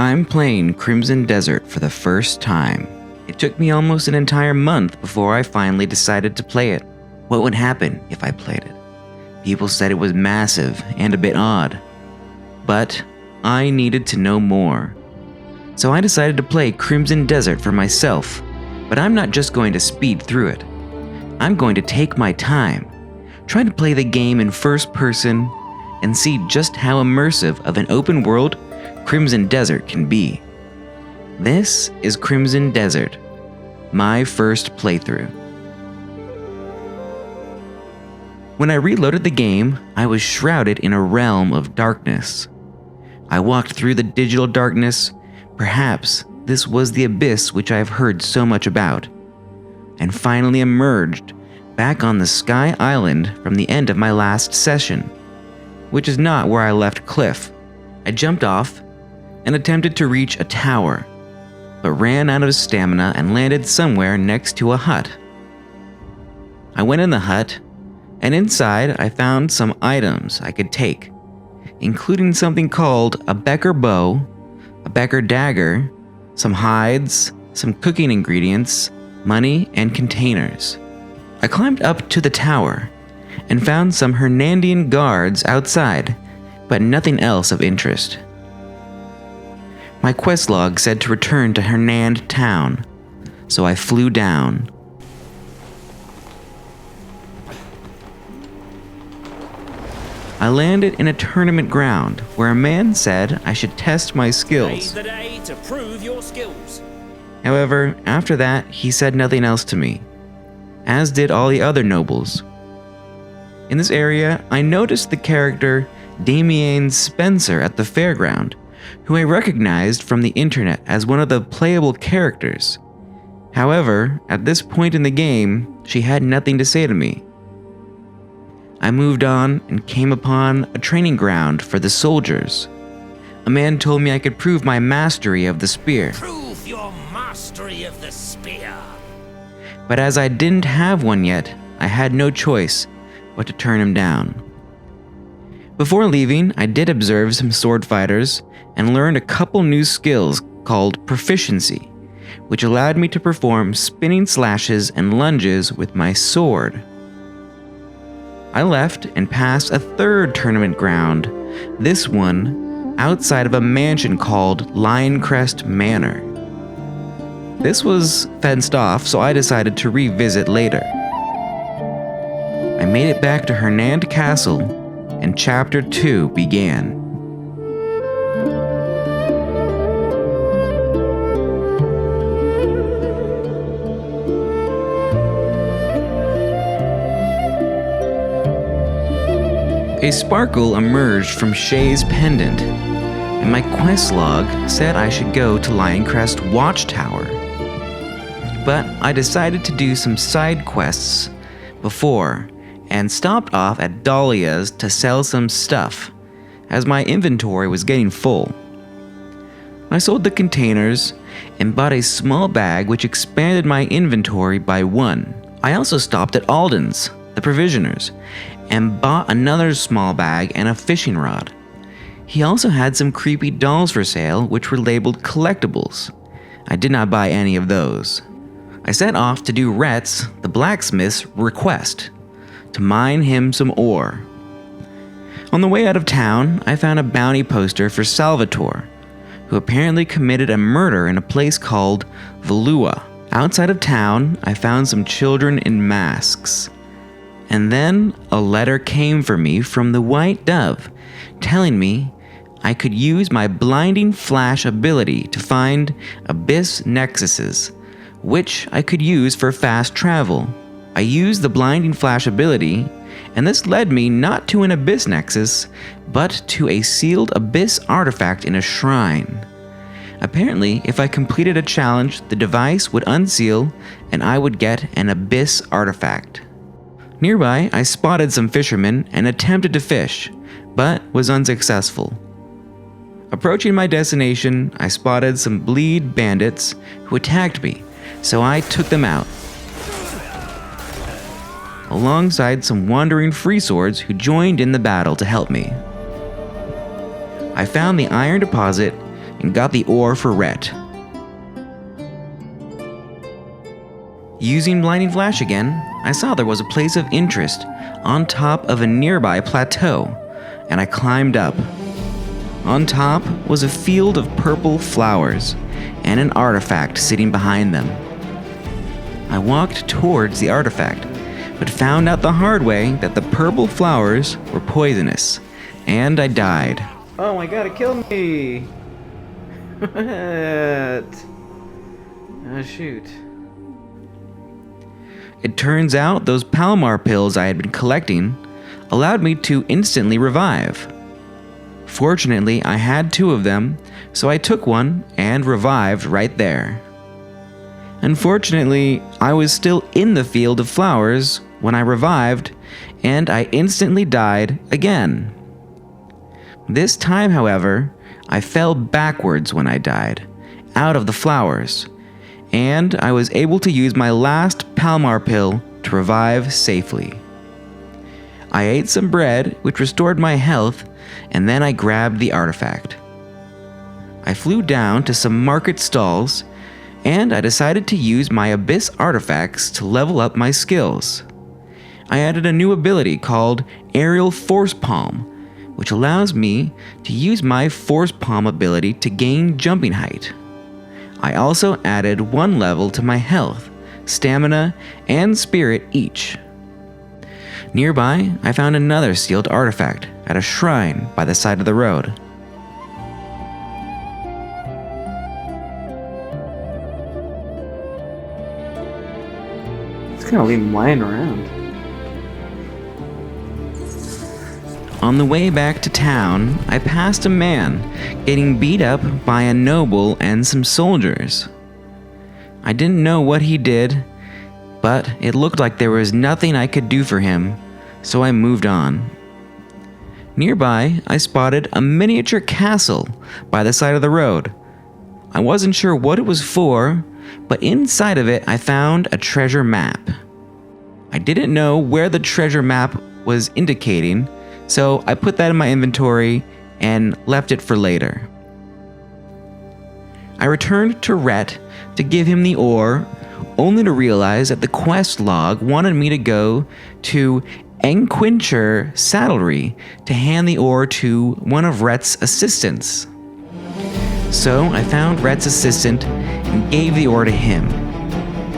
I'm playing Crimson Desert for the first time. It took me almost an entire month before I finally decided to play it. What would happen if I played it? People said it was massive and a bit odd. But I needed to know more. So I decided to play Crimson Desert for myself. But I'm not just going to speed through it. I'm going to take my time, try to play the game in first person, and see just how immersive of an open world Crimson Desert can be. This is Crimson Desert, my first playthrough. When I reloaded the game, I was shrouded in a realm of darkness. I walked through the digital darkness. Perhaps this was the abyss which I have heard so much about, and finally emerged back on the Sky Island from the end of my last session, which is not where I left Cliff. I jumped off and attempted to reach a tower, but ran out of stamina and landed somewhere next to a hut. I went in the hut, and inside I found some items I could take, including something called a Becker bow, a Becker dagger, some hides, some cooking ingredients, money, and containers. I climbed up to the tower and found some Hernandian guards outside, but nothing else of interest. My quest log said to return to Hernand Town, so I flew down. I landed in a tournament ground where a man said I should test my skills. Today's the day to prove your skills. However, after that, he said nothing else to me, as did all the other nobles. In this area, I noticed the character Damien Spencer at the fairground, who I recognized from the internet as one of the playable characters. However, at this point in the game, she had nothing to say to me. I moved on and came upon a training ground for the soldiers. A man told me I could prove my mastery of the spear. Prove your mastery of the spear. But as I didn't have one yet, I had no choice but to turn him down. Before leaving, I did observe some sword fighters and learned a couple new skills called proficiency, which allowed me to perform spinning slashes and lunges with my sword. I left and passed a third tournament ground, this one outside of a mansion called Lioncrest Manor. This was fenced off, so I decided to revisit later. I made it back to Hernand Castle, and Chapter 2 began. A sparkle emerged from Shay's pendant, and my quest log said I should go to Lioncrest Watchtower. But I decided to do some side quests before, and stopped off at Dahlia's to sell some stuff, as my inventory was getting full. I sold the containers and bought a small bag which expanded my inventory by 1. I also stopped at Alden's, the provisioners, and bought another small bag and a fishing rod. He also had some creepy dolls for sale which were labeled collectibles. I did not buy any of those. I set off to do Rhett's, the blacksmith's, request, to mine him some ore. On the way out of town, I found a bounty poster for Salvatore, who apparently committed a murder in a place called Valua. Outside of town, I found some children in masks. And then a letter came for me from the White Dove, telling me I could use my blinding flash ability to find abyss nexuses, which I could use for fast travel. I used the blinding flash ability, and this led me not to an abyss nexus, but to a sealed abyss artifact in a shrine. Apparently, if I completed a challenge, the device would unseal and I would get an abyss artifact. Nearby, I spotted some fishermen and attempted to fish, but was unsuccessful. Approaching my destination, I spotted some bleed bandits who attacked me, so I took them out, alongside some wandering free swords who joined in the battle to help me. I found the iron deposit, and got the ore for Rhett. Using Blinding Flash again, I saw there was a place of interest on top of a nearby plateau, and I climbed up. On top was a field of purple flowers and an artifact sitting behind them. I walked towards the artifact, but found out the hard way that the purple flowers were poisonous, and I died. Oh my god, it killed me! What? Oh shoot. It turns out those Palomar pills I had been collecting allowed me to instantly revive. Fortunately, I had 2 of them, so I took one and revived right there. Unfortunately, I was still in the field of flowers when I revived, and I instantly died again. This time, however, I fell backwards when I died, out of the flowers, and I was able to use my last Palomar pill to revive safely. I ate some bread, which restored my health, and then I grabbed the artifact. I flew down to some market stalls, and I decided to use my Abyss artifacts to level up my skills. I added a new ability called Aerial Force Palm, which allows me to use my Force Palm ability to gain jumping height. I also added 1 level to my health, stamina, and spirit each. Nearby, I found another sealed artifact at a shrine by the side of the road. Just kind of leave him lying around. On the way back to town, I passed a man getting beat up by a noble and some soldiers. I didn't know what he did, but it looked like there was nothing I could do for him, so I moved on. Nearby, I spotted a miniature castle by the side of the road. I wasn't sure what it was for, but inside of it I found a treasure map. I didn't know where the treasure map was indicating, so I put that in my inventory and left it for later. I returned to Rhett to give him the ore, only to realize that the quest log wanted me to go to Enquincher Saddlery to hand the ore to one of Rhett's assistants. So I found Rhett's assistant and gave the ore to him.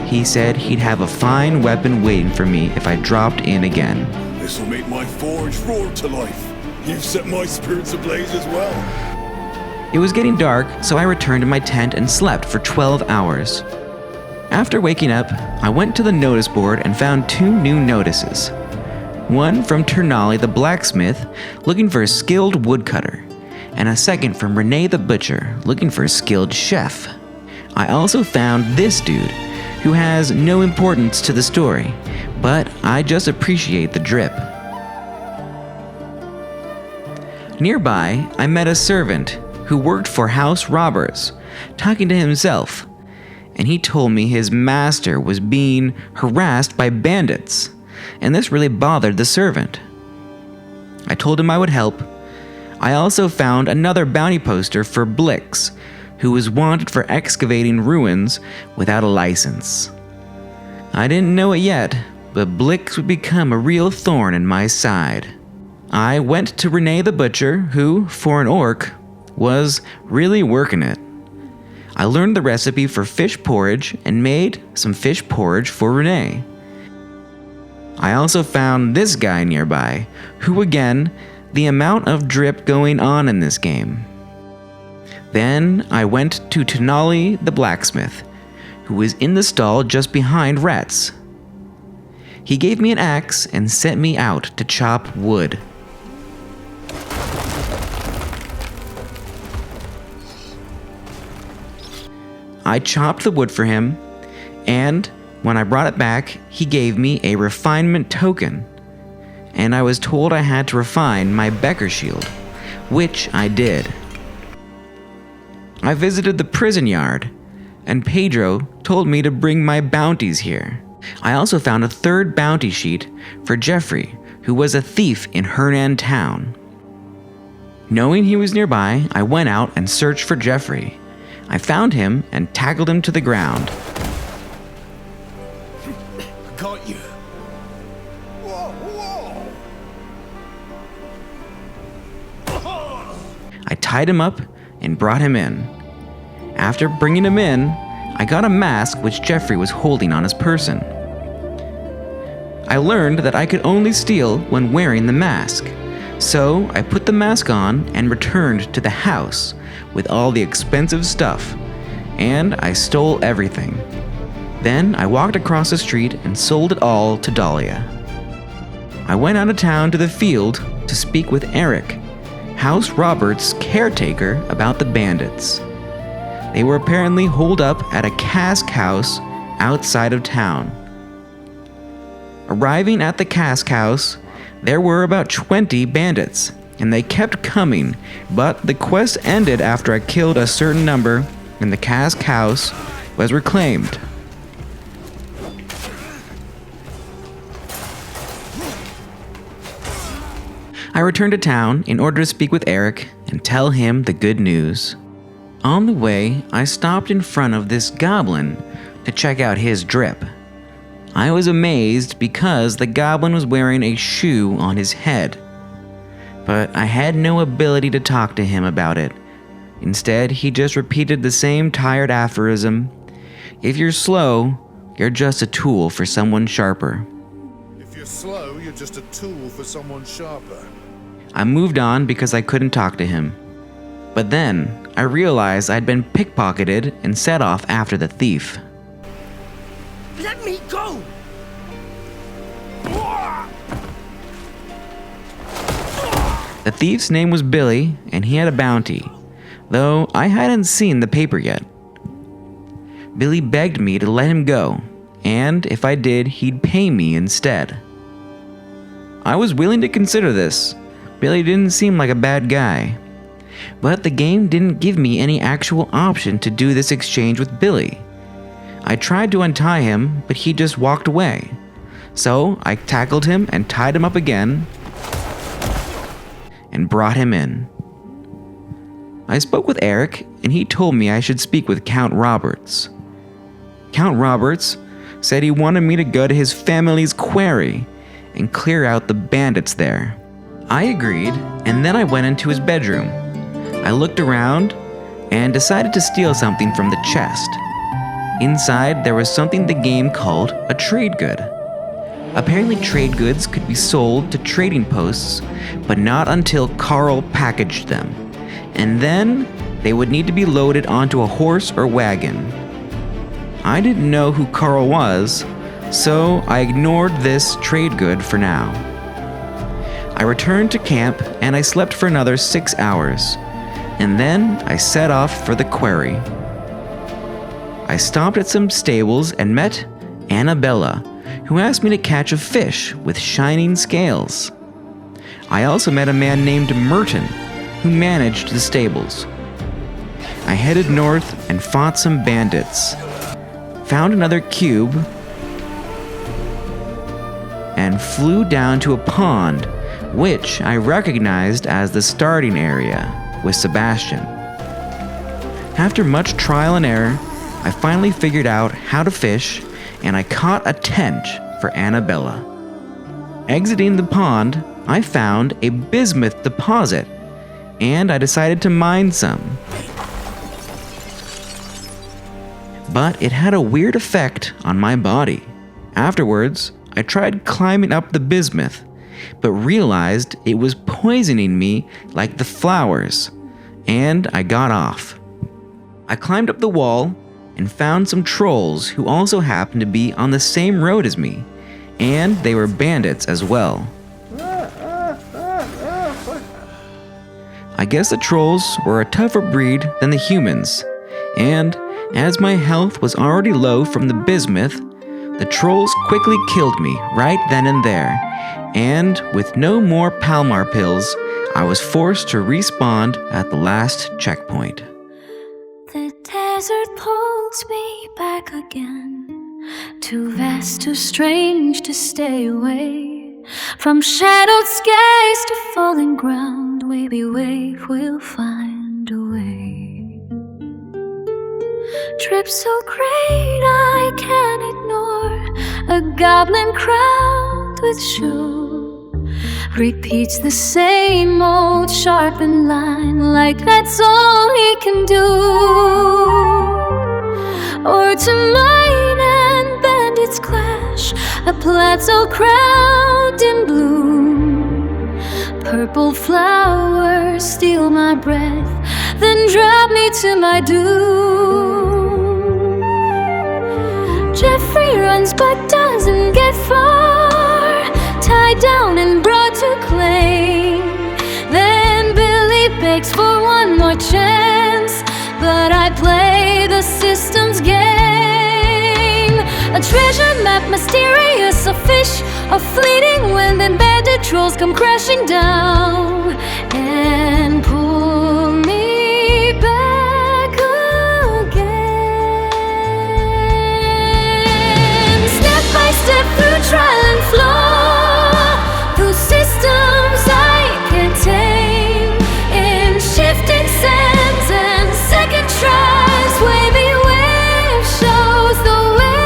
He said he'd have a fine weapon waiting for me if I dropped in again. This'll make my forge roar to life. You've set my spirits ablaze as well. It was getting dark, so I returned to my tent and slept for 12 hours. After waking up, I went to the notice board and found 2 new notices. One from Ternali the blacksmith, looking for a skilled woodcutter, and a second from Renee the butcher, looking for a skilled chef. I also found this dude, who has no importance to the story, but I just appreciate the drip. Nearby, I met a servant who worked for House Robbers, talking to himself, and he told me his master was being harassed by bandits, and this really bothered the servant. I told him I would help. I also found another bounty poster for Blix, who was wanted for excavating ruins without a license. I didn't know it yet, but Blix would become a real thorn in my side. I went to Renee the butcher, who, for an orc, was really working it. I learned the recipe for fish porridge and made some fish porridge for Renee. I also found this guy nearby, who again, the amount of drip going on in this game. Then I went to Ternali the blacksmith, who was in the stall just behind Rhett's. He gave me an axe and sent me out to chop wood. I chopped the wood for him, and when I brought it back, he gave me a refinement token, and I was told I had to refine my Becker shield, which I did. I visited the prison yard, and Pedro told me to bring my bounties here. I also found a 3rd bounty sheet for Jeffrey, who was a thief in Hernan Town. Knowing he was nearby, I went out and searched for Jeffrey. I found him and tackled him to the ground. Got you. Whoa, whoa. I tied him up and brought him in. After bringing him in, I got a mask which Jeffrey was holding on his person. I learned that I could only steal when wearing the mask. So I put the mask on and returned to the house with all the expensive stuff, and I stole everything. Then I walked across the street and sold it all to Dahlia. I went out of town to the field to speak with Eric, House Roberts' caretaker, about the bandits. They were apparently holed up at a cask house outside of town. Arriving at the cask house, there were about 20 bandits, and they kept coming, but the quest ended after I killed a certain number and the cask house was reclaimed. I returned to town in order to speak with Eric and tell him the good news. On the way, I stopped in front of this goblin to check out his drip. I was amazed because the goblin was wearing a shoe on his head, but I had no ability to talk to him about it. Instead, he just repeated the same tired aphorism: "If you're slow, you're just a tool for someone sharper." If you're slow, you're just a tool for someone sharper. I moved on because I couldn't talk to him. But then, I realized I'd been pickpocketed and set off after the thief. Let me go! The thief's name was Billy, and he had a bounty, though I hadn't seen the paper yet. Billy begged me to let him go, and if I did, he'd pay me instead. I was willing to consider this. Billy didn't seem like a bad guy. But the game didn't give me any actual option to do this exchange with Billy. I tried to untie him, but he just walked away. So I tackled him and tied him up again and brought him in. I spoke with Eric, and he told me I should speak with Count Roberts. Count Roberts said he wanted me to go to his family's quarry and clear out the bandits there. I agreed, and then I went into his bedroom. I looked around and decided to steal something from the chest. Inside, there was something the game called a trade good. Apparently, trade goods could be sold to trading posts, but not until Carl packaged them. And then, they would need to be loaded onto a horse or wagon. I didn't know who Carl was, so I ignored this trade good for now. I returned to camp and I slept for another 6 hours, and then I set off for the quarry. I stopped at some stables and met Annabella, who asked me to catch a fish with shining scales. I also met a man named Merton, who managed the stables. I headed north and fought some bandits, found another cube, and flew down to a pond, which I recognized as the starting area with Sebastian. After much trial and error, I finally figured out how to fish, and I caught a tench for Annabella. Exiting the pond, I found a bismuth deposit, and I decided to mine some. But it had a weird effect on my body. Afterwards, I tried climbing up the bismuth, but realized it was poisoning me like the flowers, and I got off. I climbed up the wall and found some trolls who also happened to be on the same road as me, and they were bandits as well. I guess the trolls were a tougher breed than the humans, and as my health was already low from the bismuth, the trolls quickly killed me right then and there, and with no more Palmar pills, I was forced to respawn at the last checkpoint. The desert pulls me back again, too vast, too strange to stay away, from shadowed skies to falling ground, wavy wave will find a way. Trip so great I can't ignore a goblin crowned with shoe. Repeats the same old sharpened line, like that's all he can do. Or to mine and bandits clash, a plateau crowned in bloom. Purple flowers steal my breath, then drop me to my doom. Jeffrey runs but doesn't get far, tied down and brought to claim. Then Billy begs for one more chance, but I play the system's game. A treasure map mysterious, a fish, a fleeting wind, and bandit trolls come crashing down and pull me back again. Step by step through trial and flaw, through systems I can't tame, in shifting sands and second tries, wavy wave shows the way.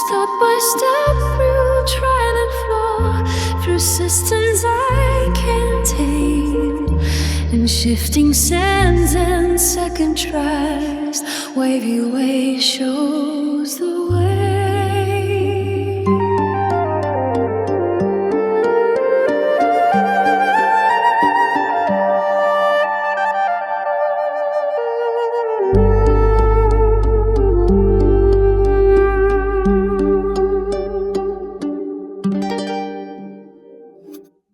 Step by step through trial and flaw, through systems I can't tame, in shifting sands and second tries, wavy way shows the way.